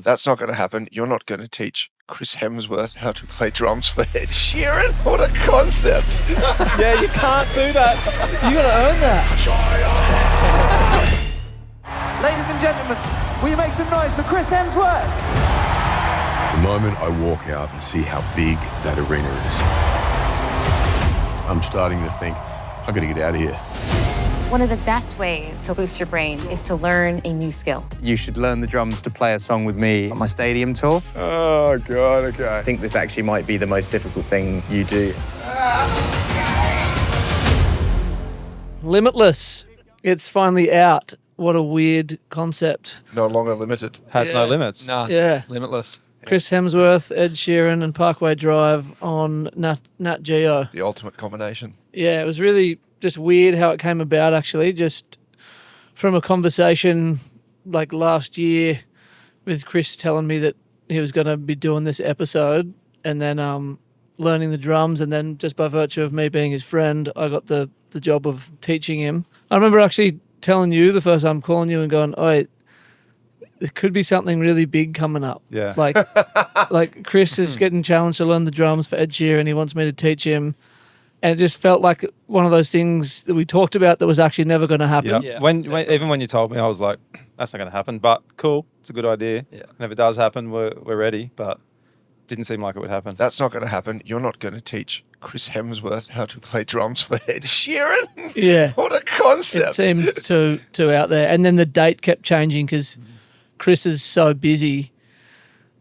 That's not going to happen. You're not going to teach Chris Hemsworth how to play drums for Ed Sheeran? What a concept. Yeah, you can't do that. You got to earn that. Ladies and gentlemen, will you make some noise for Chris Hemsworth? The moment I walk out and see how big that arena is, I'm starting to think, I gotta get out of here. One of the best ways to boost your brain is to learn a new skill. You should learn the drums to play a song with me on my stadium tour. Oh, God, okay. I think this actually might be the most difficult thing you do. Limitless. It's finally out. What a weird concept. No longer limited. Has no limits. No, it's Yeah. limitless. Chris Hemsworth, Ed Sheeran, and Parkway Drive on Nat Geo. The ultimate combination. Yeah, it was really just weird how it came about, actually. Just from a conversation like last year with Chris telling me that he was going to be doing this episode, and then learning the drums, and then just by virtue of me being his friend, I got the job of teaching him. I remember actually telling you the first time, calling you and going, "Oh, there could be something really big coming up." Yeah. Like Chris is getting challenged to learn the drums for Ed Sheeran, and he wants me to teach him. And it just felt like one of those things that we talked about that was actually never going to happen. Yeah. Even when you told me, I was like, that's not going to happen. But cool, it's a good idea. Yeah. And if it does happen, we're ready. But didn't seem like it would happen. That's not going to happen. You're not going to teach Chris Hemsworth how to play drums for Ed Sheeran? Yeah. What a concept. It seemed too out there. And then the date kept changing because Chris is so busy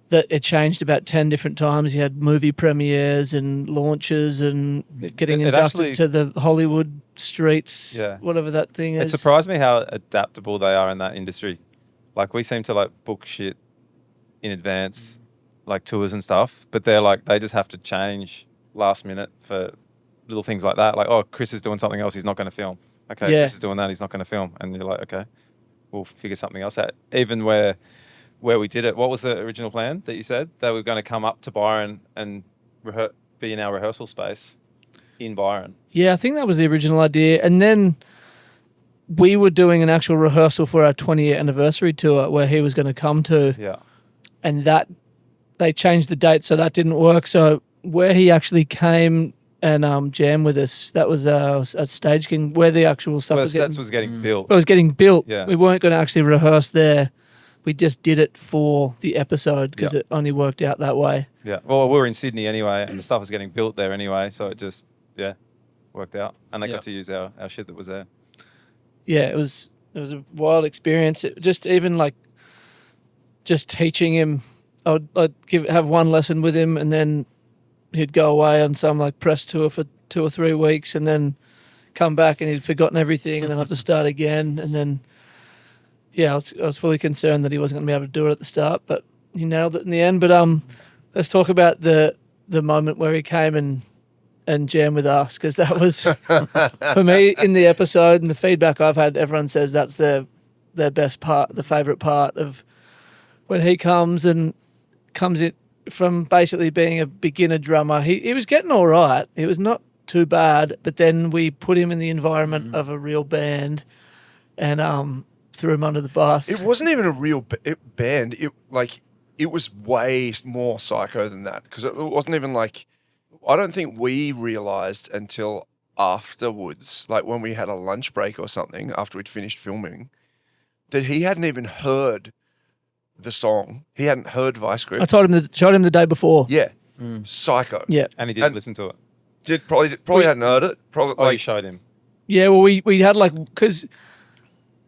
that it changed about 10 different times. He had movie premieres and launches and getting It inducted actually- to the Hollywood streets, Yeah. whatever that thing It is. surprised me how adaptable they are in that industry. Like, we seem to like book shit in advance, like tours and stuff, but they just have to change last minute for little things like that. Like, oh, Chris is doing something else, he's not going to film. Okay, Yeah. Chris is doing that, he's not going to film. And you're like, okay, we'll figure something else out. Even where we did it, what was the original plan that you said? They were going to come up to Byron and be in our rehearsal space in Byron. Yeah, I think that was the original idea. And then we were doing an actual rehearsal for our 20-year anniversary tour where he was going to come to. Yeah. And that they changed the date, so that didn't work. So where he actually came and jammed with us, that was at Stage King, where the actual stuff Well, the was sets was getting built. it was getting built. Yeah. We weren't going to actually rehearse there. We just did it for the episode because Yeah. it only worked out that way. Yeah. Well, we were in Sydney anyway, and the stuff was getting built there anyway, so it just, worked out. And they got to use our shit that was there. Yeah, it was a wild experience. It just even like just teaching him. I'd have one lesson with him, and then he'd go away on some like press tour for 2 or 3 weeks, and then come back and he'd forgotten everything, and then have to start again. And then, I was fully concerned that he wasn't going to be able to do it at the start, but he nailed it in the end. But let's talk about the moment where he came and jammed with us, because that was for me in the episode and the feedback I've had. Everyone says that's their best part, the favourite part of when he comes in from basically being a beginner drummer. He was getting all right. He was not too bad, but then we put him in the environment of a real band and threw him under the bus. It wasn't even a real band. It was way more psycho than that, because it wasn't even like, I don't think we realised until afterwards, like when we had a lunch break or something after we'd finished filming, that he hadn't even heard the song. He hadn't heard Vice Grip. I showed him the day before. Yeah. Psycho. Yeah. And he didn't listen to it. Probably hadn't heard it. Probably You showed him. Yeah, well, we had because I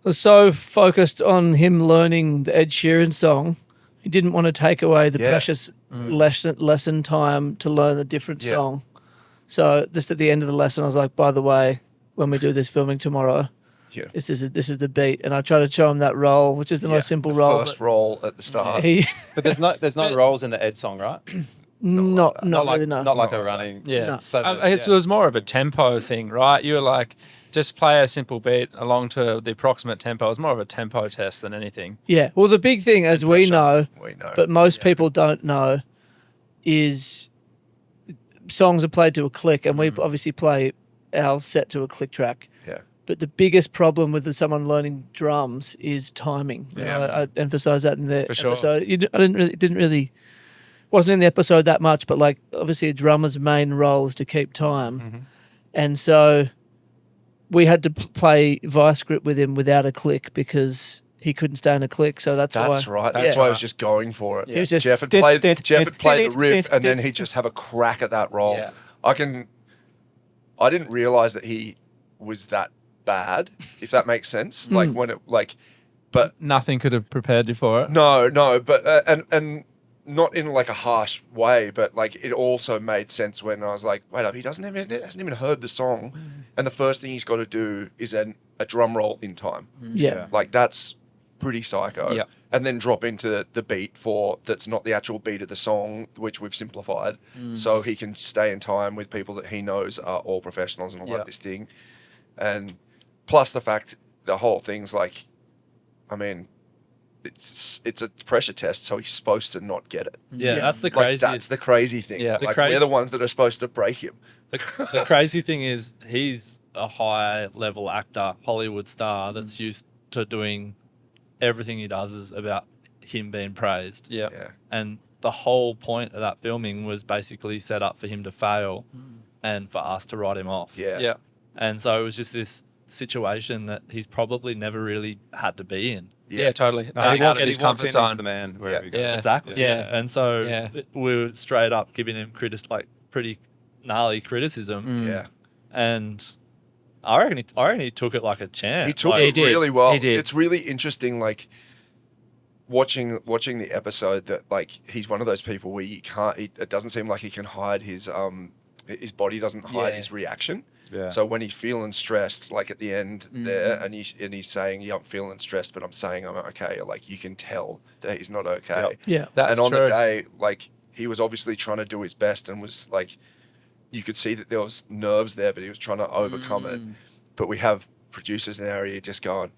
was so focused on him learning the Ed Sheeran song, he didn't want to take away the precious lesson time to learn a different song. So just at the end of the lesson, I was like, by the way, when we do this filming tomorrow, this is the beat. And I try to show him that roll, which is the most simple roll. First roll at the start. But there's no rolls in the Ed song, right? Not like, really, no. Not like a running. Yeah. No. So It was more of a tempo thing, right? You were like, just play a simple beat along to the approximate tempo. It was more of a tempo test than anything. Yeah. Well, the big thing, as we know, but most people don't know, is songs are played to a click, and we obviously play our set to a click track. Yeah. But the biggest problem with someone learning drums is timing. I emphasize that in the For sure. episode. Didn't really wasn't in the episode that much, but like obviously a drummer's main role is to keep time, and so we had to play vice grip with him without a click because he couldn't stay in a click. So that's why. Right. That's why I was just going for it. He was just Jeff had played the riff, and then he'd just have a crack at that roll. Yeah. I didn't realize that he was that bad, if that makes sense. Like when it but Nothing could have prepared you for it. no, but and not in like a harsh way, but like it also made sense when I was like, wait up, he hasn't even heard the song, and the first thing he's got to do is a drum roll in time. Yeah. Like that's pretty psycho. Yeah. And then drop into the beat that's not the actual beat of the song, which we've simplified, so he can stay in time with people that he knows are all professionals and all like this thing. And plus the fact the whole thing's like, I mean, it's a pressure test, so he's supposed to not get it. Yeah, that's the Like, crazy. that's the crazy thing. Yeah. Like we're the ones that are supposed to break him. The crazy thing is he's a high level actor, Hollywood star that's used to doing everything he does is about him being praised. Yeah. Yeah. And the whole point of that filming was basically set up for him to fail and for us to write him off. Yeah. Yeah. And so it was just this situation that he's probably never really had to be in. Yeah, totally. No, he Out walks, of he his walks comfort in, he's zone. the man wherever he goes. Yeah. Exactly. Yeah. And so Yeah. we were straight up giving him pretty gnarly criticism. Yeah. And I reckon he took it like a champ. He took Like, it really well. He did. It's really interesting, like watching the episode. That like he's one of those people where you can't. It doesn't seem like he can hide his body doesn't hide his reaction. Yeah. So when he's feeling stressed, like at the end there, and he's saying, "Yeah, I'm feeling stressed, but I'm saying I'm okay." Like you can tell that he's not okay. Yep. Yeah. That's and on true. the day, like he was obviously trying to do his best, and was like, you could see that there was nerves there, but he was trying to overcome it. But we have producers in our ear just going,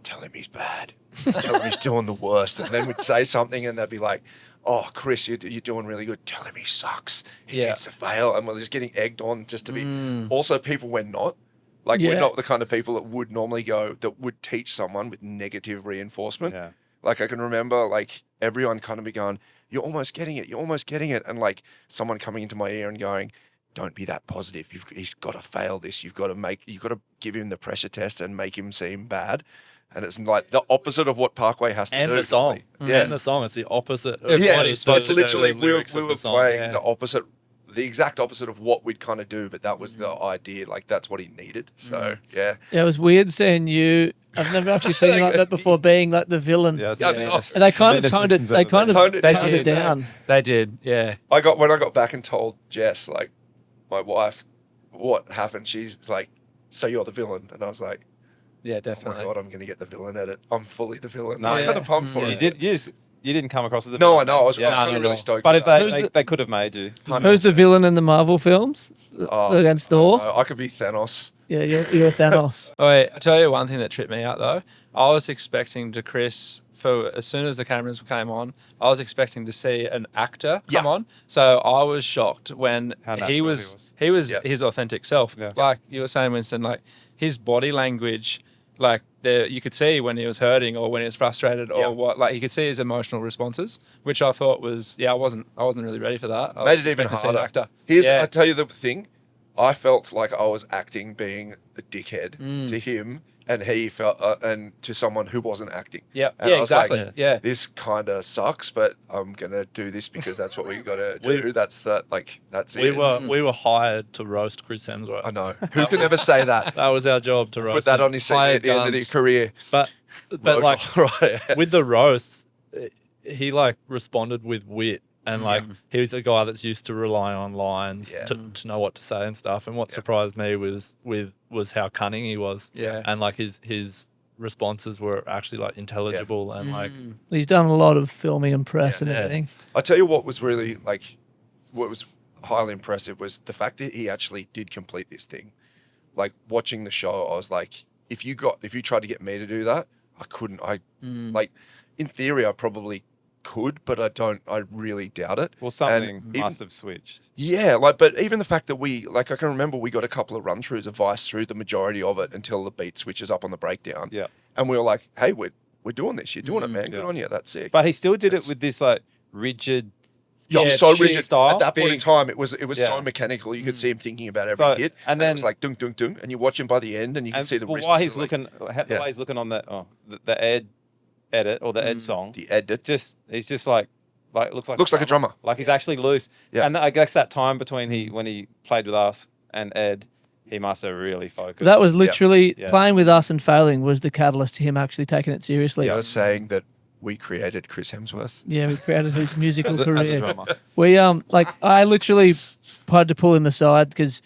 "Tell him he's bad. Tell him he's doing the worst." And then we'd say something, and they'd be like, "Oh, Chris, you're doing really good. Tell him he sucks. He needs to fail." And we're just getting egged on just to be. Also, people we're not. Like, we're Yeah. not the kind of people that would normally that would teach someone with negative reinforcement. Yeah. Like, I can remember, like, everyone kind of be going, "You're almost getting it. You're almost getting it." And, like, someone coming into my ear and going, "Don't be that positive. He's got to fail this. You've got to give him the pressure test and make him seem bad." And it's like the opposite of what Parkway has to and do. the song. Yeah. And the song. It's the opposite of Yeah, what he's supposed it's to do, literally the we lyrics of were the song. playing the opposite, the exact opposite of what we'd kind of do, but that was the idea. Like that's what he needed. So yeah, Yeah, it was weird seeing you. I've never actually seen you like that before, being like the villain. Yeah, it's Yeah, Dennis- And they kind of Dennis toned it. Simpson's They over kind of there. Toned it toned down. it down. They did. Yeah. when I got back and told Jess, like my wife, what happened. She's like, "So you're the villain," and I was like, Yeah, "Oh my definitely. god, I'm gonna get the villain edit. I'm fully the villain." No, I was yeah. kind of pumped for it. You didn't come across as the No, villain. I know. I was Yeah. kind of really stoked. But for if that. Who's they could have made you. Who's the villain in the Marvel films against Thor? I could be Thanos. Yeah, you're Thanos. Oh, wait, I'll tell you one thing that tripped me out though. I was expecting to Chris for as soon as the cameras came on, I was expecting to see an actor come on. So I was shocked when How natural he he was was. Yeah. his authentic self. Yeah. Like you were saying, Winston, like his body language, like you could see when he was hurting or when he was frustrated or what. Like you could see his emotional responses, which I thought was I wasn't really ready for that. I Made was it even expecting to see an harder. actor. I tell you the thing, I felt like I was acting being a dickhead to him, and he felt and to someone who wasn't acting. Yep. And Yeah, I was like, exactly. Yeah. this kind of sucks, but I'm gonna do this because that's what we got to do. That's We it. were hired to roast Chris Hemsworth. I know. Who can ever say that? That was our job to roast Put that him. on his Fire CV at the end of his guns. career. But like right. with the roasts, he like responded with wit, and like he was a guy that's used to rely on lines to know what to say and stuff. And what surprised me was how cunning he was. Yeah. And like his responses were actually like intelligible and like He's done a lot of filming and press and everything. I tell you what was really what was highly impressive was the fact that he actually did complete this thing. Like watching the show, I was like, if you tried to get me to do that, I couldn't. Like in theory, I probably could, but I really doubt it. Well, something And even- must have switched. Yeah, but even the fact that I can remember we got a couple of run-throughs of Vice through the majority of it until the beat switches up on the breakdown. Yeah. And we were like, hey, we're doing this. You're doing it, man. Good Yeah. on you. That's sick. But he still did it with this like rigid. Yeah, Yeah, so cheap rigid. style, At that point in big- time, it was Yeah. so mechanical. You could see him thinking about every So- hit, and it then- was like dunk, dunk, dunk, and you watch him by the end, and you can And see the well, wrists. why he's are like- looking, the Yeah. way he's looking on the Ed edit or the Ed song. the edit. He's just like looks like a drummer. Like he's actually loose. Yeah. And I guess that time between when he played with us and Ed, he must have really focused. That was literally Yeah. playing with us and failing was the catalyst to him actually taking it seriously. I was saying that we created Chris Hemsworth. Yeah, we created his musical as a career. drummer. We I literally had to pull him aside because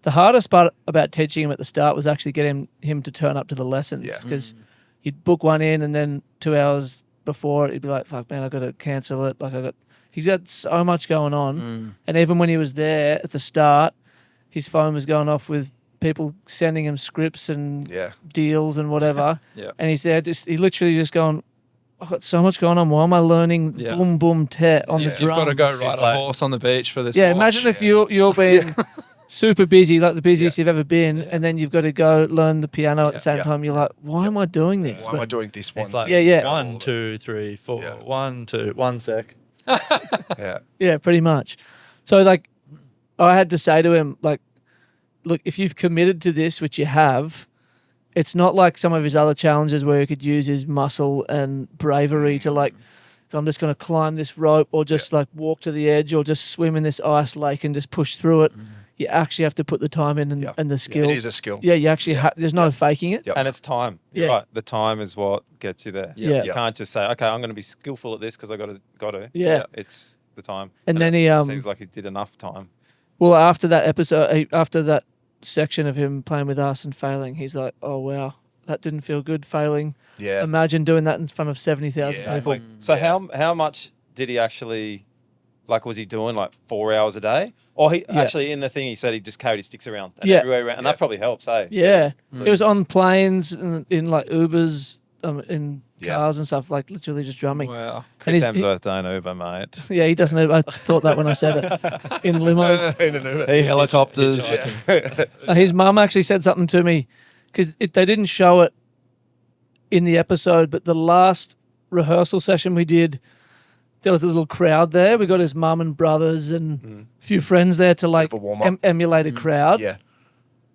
the hardest part about teaching him at the start was actually getting him to turn up to the lessons. Yeah. Because you'd book one in and then 2 hours before he'd be like, "Fuck man, I got to cancel it." He's got so much going on, and even when he was there at the start, his phone was going off with people sending him scripts and Yeah. deals and whatever. Yeah. And he's there, he literally just going, "I've got so much going on. Why am I learning Yeah. boom boom tet on the You've drums?" got to go ride It's a like- horse on the beach for this. Yeah, watch. imagine if you're being super busy, like the busiest you've ever been, and then you've got to go learn the piano at the same Yeah. time. You're like, why am I doing this? Why am I doing this one? It's like Yeah. 1, 2, 3, 4. Yeah. 1, 2, 1 sec. Yeah. Yeah, pretty much. So I had to say to him, look, if you've committed to this, which you have, it's not like some of his other challenges where he could use his muscle and bravery to I'm just going to climb this rope or just walk to the edge or just swim in this ice lake and just push through it. You actually have to put the time in and the skill. It is a skill. Yeah, you actually there's no faking it. Yep. And it's time. Yeah. Right. The time is what gets you there. Yeah. You can't just say, okay, I'm going to be skillful at this because I got to. Yeah. It's the time. And then it seems like he did enough time. Well, after that episode, after that section of him playing with us and failing, he's like, "Oh wow, that didn't feel good failing." Yeah. Imagine doing that in front of 70,000 Yeah. people. So how much did he actually, was he doing 4 hours a day? Or he actually in the thing he said he just carried his sticks around and Yeah. everywhere around, and that probably helps, eh? Yeah, it was on planes and in Ubers, in Yeah. cars and stuff, literally just drumming. Wow. Chris he's- Hemsworth don't Uber, mate. Yeah, he doesn't. I thought that when I said it in limos. He helicopters. His mum actually said something to me because they didn't show it in the episode, but the last rehearsal session we did, there was a little crowd there. We got his mum and brothers and a few friends there to of a warm-up. emulate a crowd. Yeah.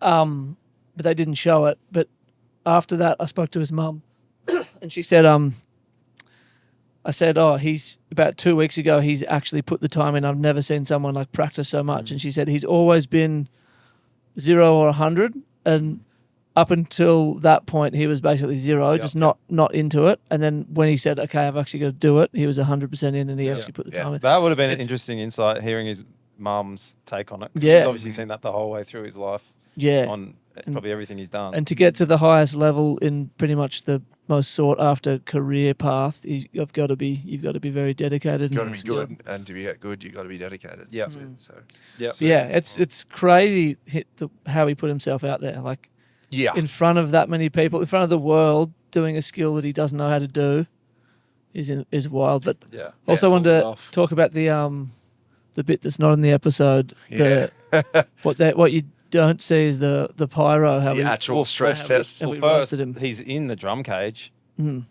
But they didn't show it. But after that, I spoke to his mum, and she said, I said, "Oh, he's about 2 weeks ago. He's actually put the time in. I've never seen someone practice so much." And she said he's always been 0 or 100, and up until that point, he was basically 0, just not into it. And then when he said, "Okay, I've actually got to do it," he was 100% in, and he actually put the time in. That would have been an interesting insight, hearing his mum's take on it. 'Cause Yeah. She's obviously seen that the whole way through his life. Yeah. On probably everything he's done. And to get to the highest level in pretty much the most sought after career path, you've got to be very dedicated. Got to and be skilled. good, and to be good, you got to be dedicated. Yeah. So Yeah. Yeah, it's crazy how he put himself out there, yeah, in front of that many people, in front of the world, doing a skill that he doesn't know how to do, is wild. But Yeah. also Yeah, wanted pulled it to off. talk about the bit that's not in the episode. What you don't see is the pyro. How the we, actual stress test. and we Well, roasted first, him. he's in the drum cage, and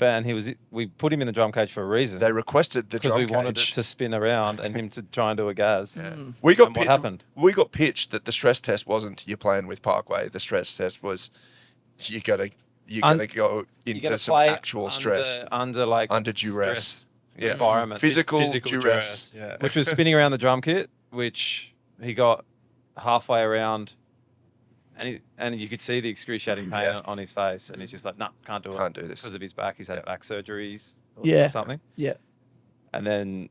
we put him in the drum cage for a reason. They requested the because drum we wanted it cage. to spin around and him to try and do a gas. We got And what happened? We got pitched that the stress test wasn't you're playing with Parkway. The stress test was you gotta go You into gotta some play actual stress under duress. stress Yeah, environment. physical Physical duress. Yeah. which was spinning around the drum kit, which he got halfway around, and you could see the excruciating pain Yeah. on his face, and he's just like, "Nah, can't do it. Can't do this." because of his back. He's had Yeah. back surgeries or Yeah. something." Yeah. And then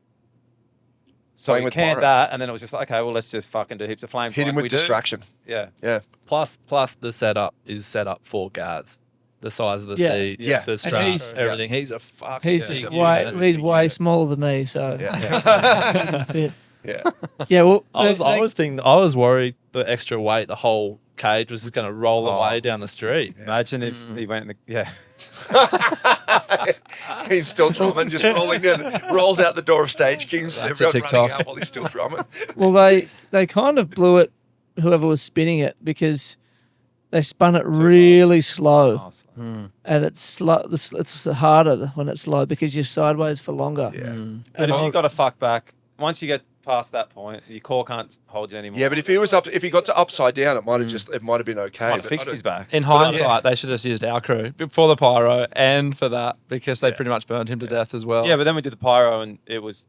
so Playing we with canned pyro. that, and then it was just like, okay, well, let's just fucking do heaps of flames. Hit like him we with do. distraction. Yeah. Yeah, Plus the setup is set up for Gaz. The size of the Yeah. seat, Yeah. the And straps, he's- everything. He's a fucking He's big just unit. he's way smaller than me, so yeah, doesn't fit. yeah. Yeah, well, I was worried the extra weight, the whole cage was just going to roll away down the street. Imagine if he went in the He's still drumming, just rolling down, rolls out the door of Stage Kings. That's Everyone a TikTok. running out while he's still drumming. Well, they kind of blew it, whoever was spinning it, because they spun it really slow. And it's slow. It's harder when it's slow because you're sideways for longer. Yeah. But if you got to fuck back, once you get past that point, your core can't hold you anymore. Yeah, but if he got to upside down, it might have been okay. Might but have fixed his back. In hindsight, they should have used our crew for the pyro and for that because they pretty much burned him to death as well. Yeah, but then we did the pyro and it was.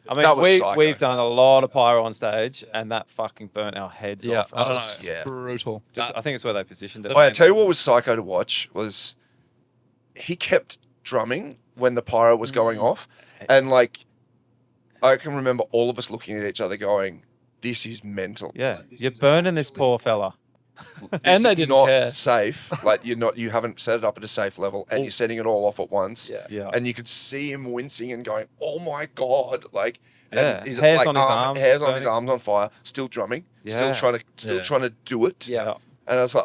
I mean, That was psycho. we've done a lot of pyro on stage, and that fucking burnt our heads off. I don't know. Yeah. Brutal. I think it's where they positioned it. Oh, I tell you what was psycho to watch was he kept drumming when the pyro was going off, and like I can remember all of us looking at each other going, "This is mental." Yeah, you're burning this poor fella. And they is didn't not care. safe. Like you haven't set it up at a safe level, and you're setting it all off at once. Yeah. And you could see him wincing and going, "Oh my god!" Like, Yeah. and his, Hairs like, on his arms hairs on his burning. arms on fire, still drumming, Yeah. still trying to do it. Yeah. And I was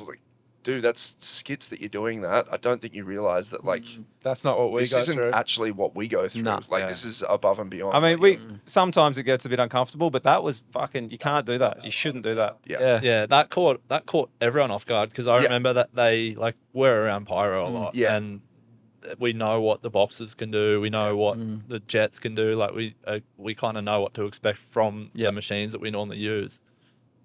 like, dude, that's skits that you're doing that. I don't think you realize that like That's not what we this go isn't through. actually what we go through. Nah. Like this is above and beyond. I mean, sometimes it gets a bit uncomfortable, but that was fucking. You can't do that. You shouldn't do that. yeah. Yeah, that caught everyone off guard because I remember that they like were around pyro a lot, Yeah. and we know what the boxes can do. We know what the jets can do. Like we kind of know what to expect from the machines that we normally use,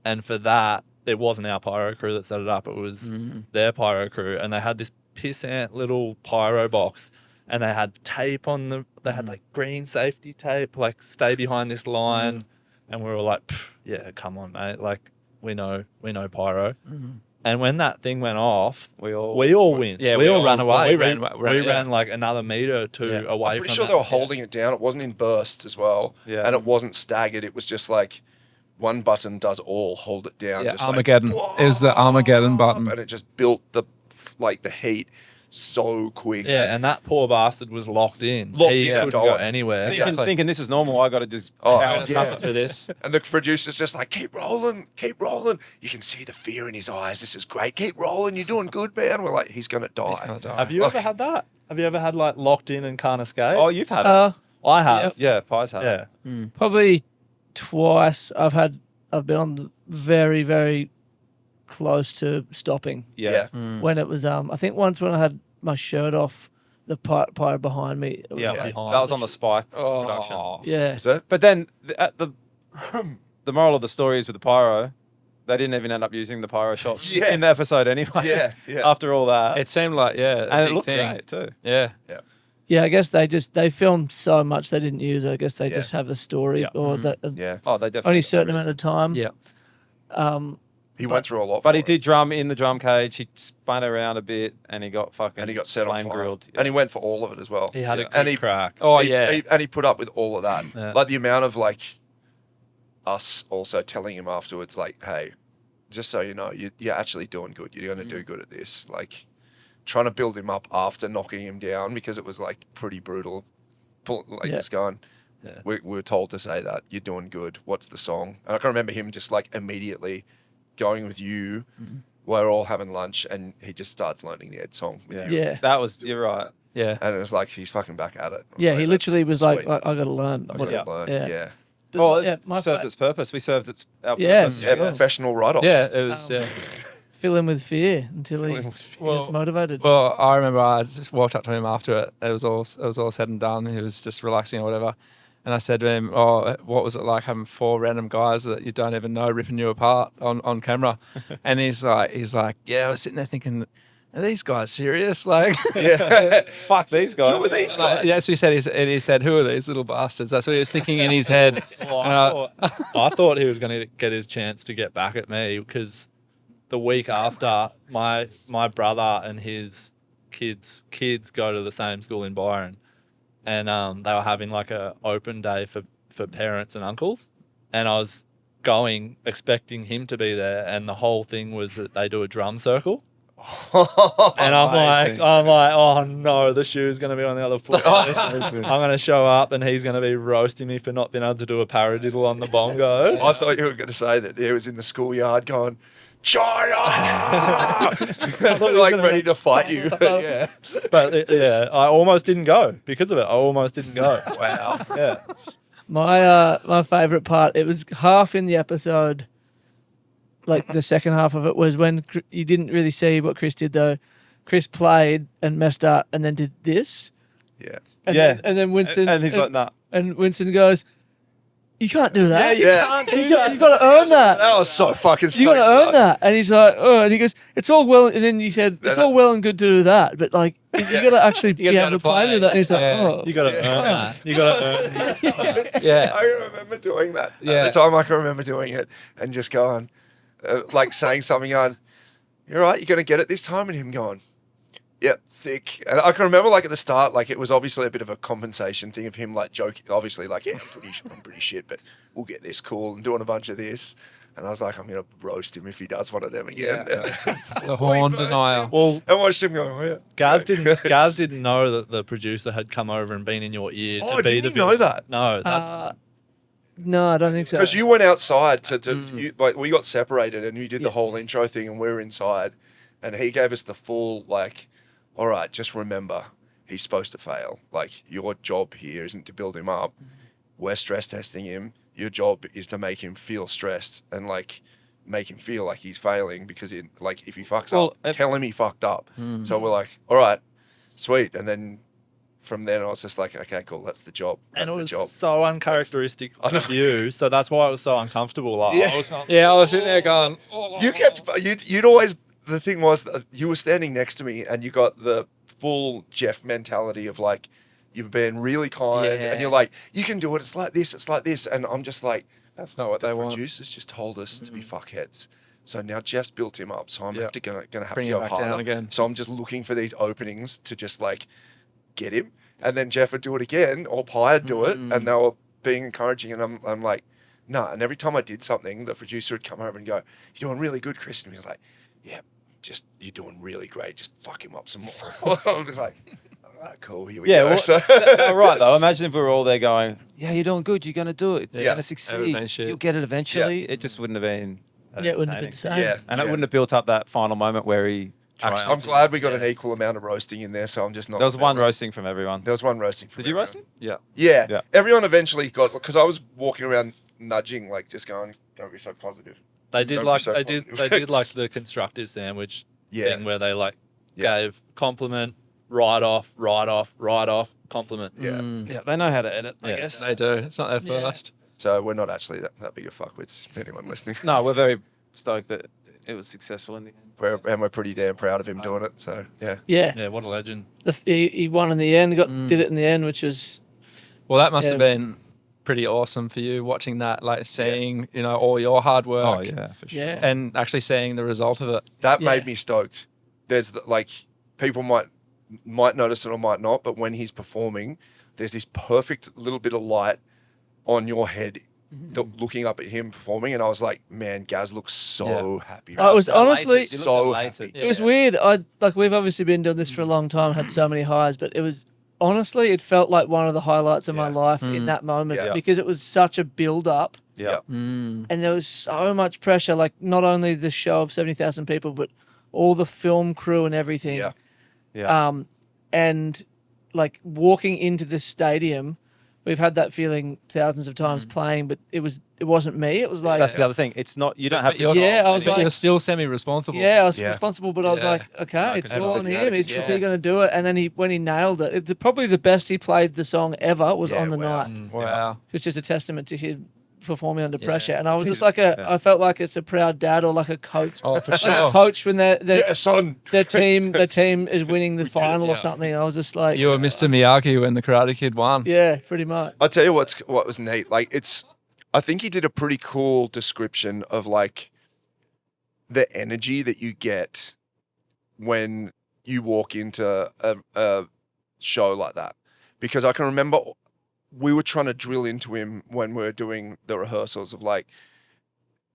and for that, it wasn't our pyro crew that set it up. It was their pyro crew, and they had this pissant little pyro box, and they had tape on the. They had like green safety tape, like stay behind this line, and we were like, yeah, come on, mate. Like we know pyro. And when that thing went off, we all winced. Yeah, we all ran well, away. we ran like another meter or two away. I'm pretty from sure that. they were holding it down. It wasn't in bursts as well. Yeah. And it wasn't staggered. It was just like one button does all, hold it down. Yeah, just Armageddon like, is the Armageddon button. and it just built the heat so quick. Yeah, and that poor bastard was locked in. Locked he in, couldn't going. go anywhere. Exactly. Thinking this is normal, I got to just Suffer through this. And the producer's just like, keep rolling. You can see the fear in his eyes. This is great. Keep rolling. You're doing good, man. We're like, he's going to die. He's gonna die. Have you ever had that? Have you ever had like locked in and can't escape? Oh, you've had it. I have. Yeah, Pies have. Yeah. Probably twice I've been on the very, very close to stopping Yeah. when it was I think once when I had my shirt off, the pyro behind me. It was Yeah, like, that was on the Spike production. yeah. Is that? But then the moral of the story is with the pyro, they didn't even end up using the pyro shots Yeah. in the episode anyway. Yeah, yeah. After all that, It seemed like a and it big looked thing. great too. Yeah. Yeah, I guess they filmed so much they didn't use it. I guess they Yeah. just have the story or the Yeah. Oh, they definitely only a certain amount of time. Yeah. He went through a lot. But for he it. did drum in the drum cage. He spun around a bit, and he got fucking And he got set on flame fire. grilled. And he went for all of it as well. He had a and good crack. Oh, he, yeah. and he put up with all of that. Yeah. Like the amount of like us also telling him afterwards, like, hey, just so you know, you're actually doing good. You're going to do good at this. Like trying to build him up after knocking him down because it was like pretty brutal. Just going, we were told to say that you're doing good. What's the song? And I can remember him just like immediately going with you. We're all having lunch and he just starts learning the Ed song with you. Yeah. That was, you're right. Yeah. And it was like, he's fucking back at it. I was Yeah, like, he "That's literally was like, sweet. I got to learn. I gotta learn. Yeah. But, Well, yeah, it served its purpose. We served our Yeah. purpose. Yeah, professional write-offs. Yeah. It was. fill him with fear until he gets motivated. Well, I remember I just walked up to him after it. It was all said and done. He was just relaxing or whatever. And I said to him, "Oh, what was it like having 4 random guys that you don't even know ripping you apart on camera?" And he's like, "Yeah, I was sitting there thinking, are these guys serious? Like, Fuck these guys. Who are these guys? yeah, that's what he said. He said, "Who are these little bastards?" That's what he was thinking in his head. I thought he was going to get his chance to get back at me because the week after, my brother and his kids go to the same school in Byron, and they were having like a open day for parents and uncles, and I was going expecting him to be there, and the whole thing was that they do a drum circle. And Amazing. I'm like, oh no, the shoe's going to be on the other foot. I'm going to show up and he's going to be roasting me for not being able to do a paradiddle on the bongo. I thought you were going to say that he was in the schoolyard going, China! Like ready to fight you. Yeah. But yeah, I almost didn't go because of it. I almost didn't go. Wow. Yeah. My favorite part, it was half in the episode, like the second half of it was when you didn't really see what Chris did though. Chris played and messed up and then did this. Yeah. And then Winston And he's like, nah. And Winston goes, "You can't do that. Yeah. He's got to earn that. That was so fucking You got to stoked. earn that." And he's like, "Oh," and he goes, "It's all well." And then you said, "It's all well and good to do that, but like you got to actually be able to play with that." And he's like, "Oh, You got to earn that. You got to earn that. Yeah. I remember doing that. Yeah. At the time, I can remember doing it and just going, like saying something, going, "You're right, you're going to get it this time," and him going, "Yep, sick." And I can remember, like at the start, like it was obviously a bit of a compensation thing of him like joking, obviously like, "Yeah, I'm pretty shit, but we'll get this cool," and doing a bunch of this. And I was like, I'm going to roast him if he does one of them again. The horn denial. Well, I watched him going, "Oh yeah." Gaz didn't know that the producer had come over and been in your ear. Oh, to be didn't the you know that? No, that's no, I don't think so." Because you went outside you, like we got separated and you did the whole intro thing and we were inside and he gave us the full like, all right, just remember he's supposed to fail. Like your job here isn't to build him up. We're stress testing him. Your job is to make him feel stressed and like make him feel like he's failing because like if he fucks up, tell him he fucked up. So we're like, all right, sweet. And then from then I was just like, okay, cool, that's the job. That's and it the was job. so uncharacteristic of you. So that's why it was so uncomfortable. Like, Yeah. I was sitting there going, oh. You'd always, the thing was that you were standing next to me and you got the full Jeff mentality of like, you've been really kind and you're like, you can do it. It's like this. And I'm just like, That's not what they want. producers just told us to be fuckheads. So now Jeff's built him up. So I'm gonna have Bring to him go back harder. down again. So I'm just looking for these openings to just like get him. And then Jeff would do it again or Pi would do it. And they were being encouraging. And I'm like, no. And every time I did something, the producer would come over and go, "You're doing really good, Chris." And he was like, "Yeah, just you're doing really great. Just fuck him up some more." I was like, all right, cool. Here we go. Well, So- all right, though. Imagine if we were all there going, yeah, you're doing good. You're going to do it. You're Yeah. going to succeed. You'll get it eventually. It just wouldn't have been. Yeah, it wouldn't have been the same. Yeah. And it wouldn't have built up that final moment where he I'm triumphs. glad we got an equal amount of roasting in there, so I'm just not. There was one roasting from everyone. There was one roasting. From Did you roast him? Yeah. Yeah. Yeah. Everyone eventually got, because I was walking around nudging, like just going, "Don't be so positive." They did Don't like be so they did positive. they did like the constructive sandwich Yeah. thing where they like Yeah. gave compliment, write off, compliment. Yeah. Yeah, they know how to edit, I Yeah. guess. They do. It's not their first. So we're not actually that big of fuckwits. Anyone listening? No, we're very stoked that it was successful in the end. We're pretty damn proud of him doing it. So yeah. Yeah, Yeah, what a legend. he won in the end. Did it in the end, which was Well, that must Yeah. have been pretty awesome for you watching that, like seeing, all your hard work. Oh, yeah, for sure. yeah. And actually seeing the result of it. That Yeah. made me stoked. There's like people might notice it or might not, but when he's performing, there's this perfect little bit of light on your head looking up at him performing, and I was like, man, Gaz looks so happy. I was honestly. so happy. It was weird. We've obviously been doing this for a long time, had so many highs, but it was honestly, it felt like one of the highlights of my life in that moment Yeah. because it was such a build up Yeah. and there was so much pressure. Like not only the show of 70,000 people, but all the film crew and everything. Yeah. Yeah. And like walking into this stadium, we've had that feeling thousands of times playing, but it wasn't me. It was like That's the other thing. It's not, you don't have But you're, Yeah, I was but like- you're still semi-responsible. Yeah, I was Yeah. responsible, but I was Yeah. like, okay, it's all on him. Is he Yeah. going to do it? And then when he nailed it, probably the best he played the song ever was Yeah, on the wow. night, Wow. which is a testament to him performing under Yeah. pressure. And I was just like I felt like it's a proud dad or like a coach, Oh, for like a sure. coach when Yeah, son. their team is winning the final or something. I was just like, You were Mr. Miyagi when the Karate Kid won. yeah, pretty much. I'll tell you what was neat. Like I think he did a pretty cool description of like the energy that you get when you walk into a show like that. Because I can remember we were trying to drill into him when we were doing the rehearsals of like,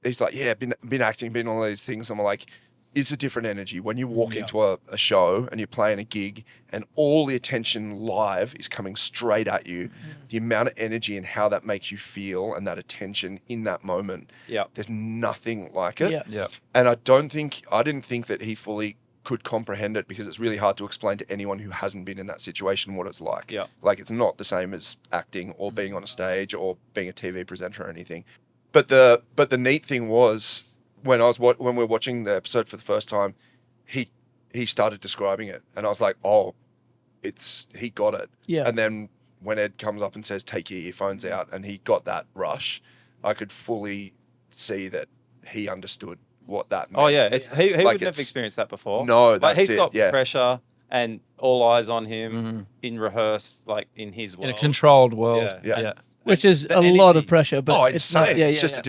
he's like, yeah, been acting, been all these things. I'm like, it's a different energy when you walk into a show and you're playing a gig and all the attention live is coming straight at you. The amount of energy and how that makes you feel and that attention in that moment. There's nothing like it. And I didn't think that he fully could comprehend it because it's really hard to explain to anyone who hasn't been in that situation what it's like. Like it's not the same as acting or being on a stage or being a TV presenter or anything. But the neat thing was when we were watching the episode for the first time, he started describing it and I was like, oh, he got it. And then when Ed comes up and says, take your earphones out, and he got that rush, I could fully see that he understood what that meant. Oh yeah, he would never experienced that before. No, but he's got yeah. pressure and all eyes on him in rehearse, like in his world, in a controlled world. Yeah. Which is a lot of pressure, but it's insane. It's just a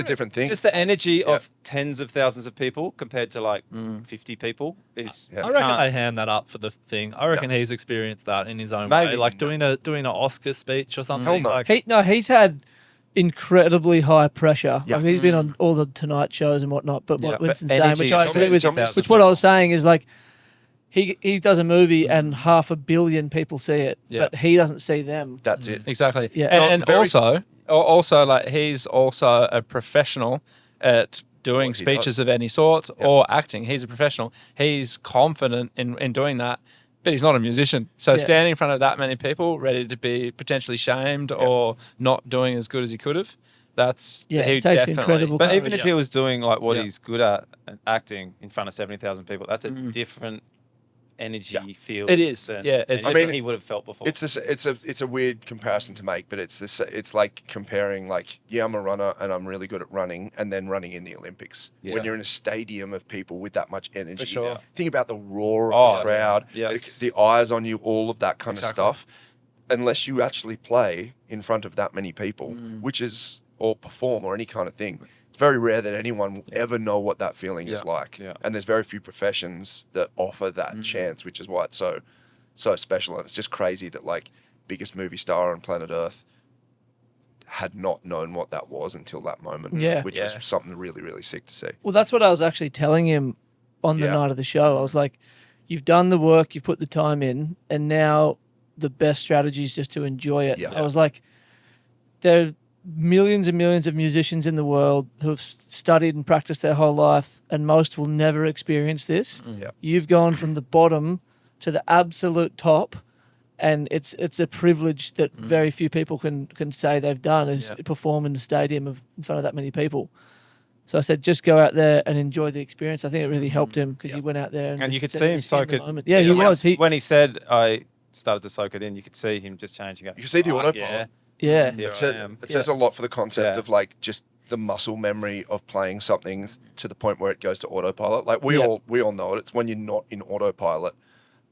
different thing. Just the energy of tens of thousands of people compared to like 50 people is. I reckon they hand that up for the thing. I reckon he's experienced that in his own way, like doing an Oscar speech or something. No. Like he's had incredibly high pressure. Like he's been on all the Tonight shows and whatnot. But what Winston's saying, which I agree with, which what I was saying is like he does a movie and 500 million people see it, but he doesn't see them. That's it. Exactly. Yeah. And also like he's also a professional at doing speeches of any sort or acting. He's a professional. He's confident in doing that. But he's not a musician. So standing in front of that many people, ready to be potentially shamed or not doing as good as he could have, that's it takes incredible But courage. even if he was doing like what he's good at, acting in front of 70,000 people, that's a different energy feel. It is. Yeah, it's he would have felt before. It's a weird comparison to make, but it's like comparing like, I'm a runner and I'm really good at running and then running in the Olympics. When you're in a stadium of people with that much energy. For sure. Think about the roar of the crowd, the eyes on you, all of that kind of stuff. Unless you actually play in front of that many people, or perform or any kind of thing, it's very rare that anyone will ever know what that feeling is like. And there's very few professions that offer that chance, which is why it's so special. And it's just crazy that like biggest movie star on planet Earth had not known what that was until that moment, which was something really, really sick to see. Well, that's what I was actually telling him on the night of the show. I was like, you've done the work, you've put the time in, and now the best strategy is just to enjoy it. I was like, there are millions and millions of musicians in the world who have studied and practiced their whole life, and most will never experience this. You've gone from the bottom to the absolute top, and it's a privilege that very few people can say they've done, is perform in the stadium in front of that many people. So I said, just go out there and enjoy the experience. I think it really helped him because he went out there and you could see him soak it. Yeah, he was. When he said, I started to soak it in, you could see him just changing it. You can see the autopilot. Yeah. It says a lot for the concept of like just the muscle memory of playing something to the point where it goes to autopilot. Like we all know it. It's when you're not in autopilot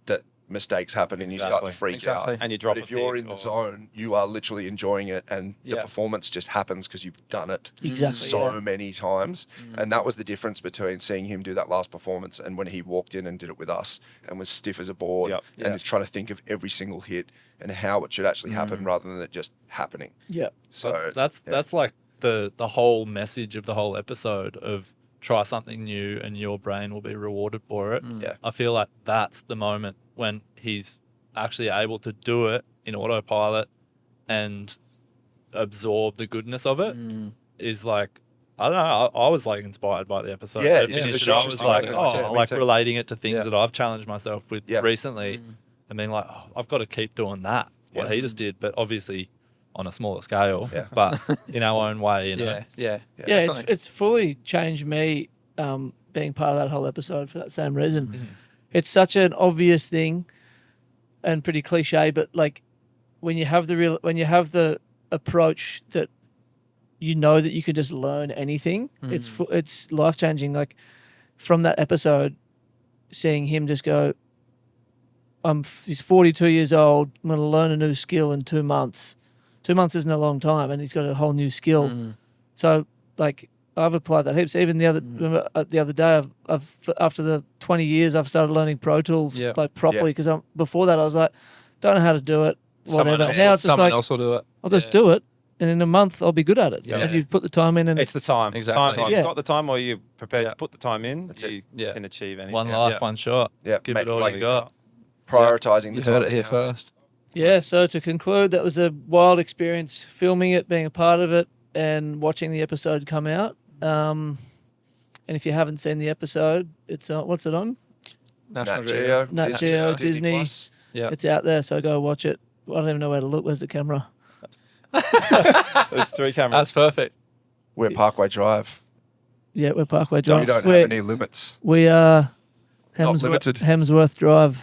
that mistakes happen and you start to freak out. And you drop But if you're in the zone, you are literally enjoying it, and the performance just happens because you've done it so many times. And that was the difference between seeing him do that last performance and when he walked in and did it with us and was stiff as a board and is trying to think of every single hit and how it should actually happen rather than it just happening. Yeah. So that's like the whole message of the whole episode of try something new and your brain will be rewarded for it. I feel like that's the moment when he's actually able to do it in autopilot and absorb the goodness of it is like, I don't know, I was like inspired by the episode. Yeah, for sure. I was like, Me too. relating it to things that I've challenged myself with recently and being like, I've got to keep doing that, what he just did, but obviously on a smaller scale, but in our own way, you know. Yeah, it's fully changed me being part of that whole episode for that same reason. It's such an obvious thing and pretty cliche, but like when you have the approach that you know that you can just learn anything, it's life changing. Like from that episode, seeing him just go, he's 42 years old. I'm going to learn a new skill in 2 months. 2 months isn't a long time, and he's got a whole new skill. So, like, I've applied that heaps. Even the other day, after the 20 years, I've started learning Pro Tools like properly because before that I was like, don't know how to do it. Whatever. Now it's just someone like else will do it. I'll just do it, and in a month I'll be good at it. Yeah. If you put the time in, and It's the time. Exactly. Time. If Yeah. you've got the time, or you're prepared Yeah. to put the time in, That's it. you Yeah. can achieve anything. One life, Yeah. one shot. Yeah, Give make- it all like- you got. Prioritizing You the heard time it here now. first. yeah. So to conclude, that was a wild experience filming it, being a part of it, and watching the episode come out. And if you haven't seen the episode, it's what's it on? National Nat Geo. Geo, Nat Geo, Disney. Plus. Yeah. It's out there, so go watch it. I don't even know where to look. Where's the camera? There's 3 cameras. That's perfect. We're Parkway Drive. Yeah, we're Parkway Drive. We don't have We're- any limits. We are Not limited. Hemsworth Drive.